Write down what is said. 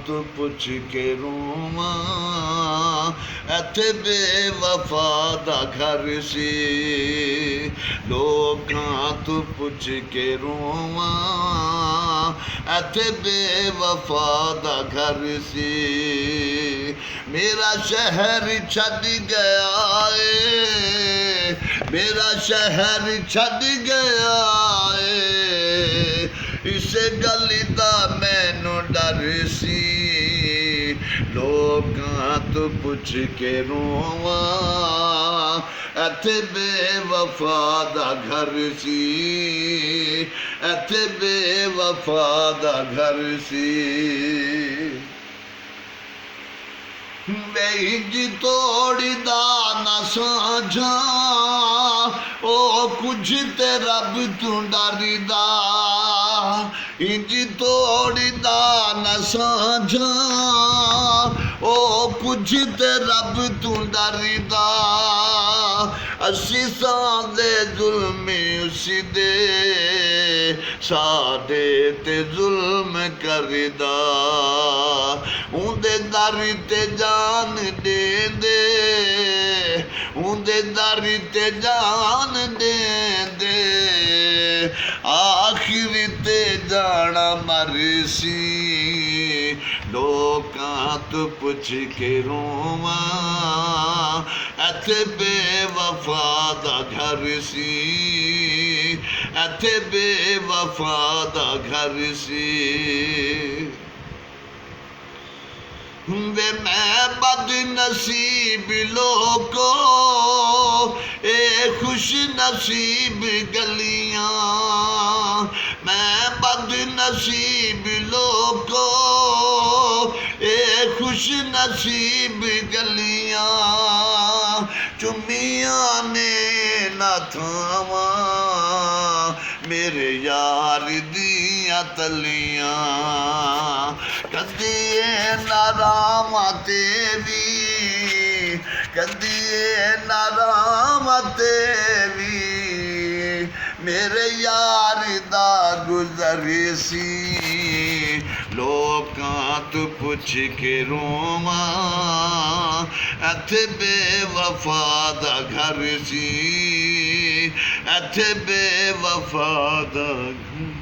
तो पुछ के रोवा इत्थे बेवफा दा घर सी लोकां तो पुछ के रोवा इत्थे बेवफा दा घर सी मेरा शहर छड़ गया है मेरा शहर छड़ गया है इस गल दा मैनू डर सी लोकां तो पुछ के रोवा इत्थे बेवफा दा घर सी इत्थे बेवफा दा घर सी इंज तोड़दा ना साझा ओ कुछ ते रब तू डरदा इंज तोड़दा ना साझा ओ कुछ ते रब तू डरदा असी सादे जुल्म उस दे साडे ते जुल्म करदा उंदे दर ते जान दे दे उंदे दर ते जान दे दे आखिर ते जाना मरसी लोकां तो पुछ के रोवा इत्थे बेवफा दा घर सी इत्थे बेवफा दा घर सी वे मैं बदनसीब लोगो ए खुश नसीब गलियां मैं बदनसीब लोगो ए खुश नसीब गलियां चुमियां ने ना थावा मेरे यार दियां तलियां कदी नारामा तेवी कदी नारामा तेवी मेरे यार दा गुजर सी लोकां तो पुछ के रोवा इत्थे बेवफा दा घर सी इत्थे बेवफा दा घर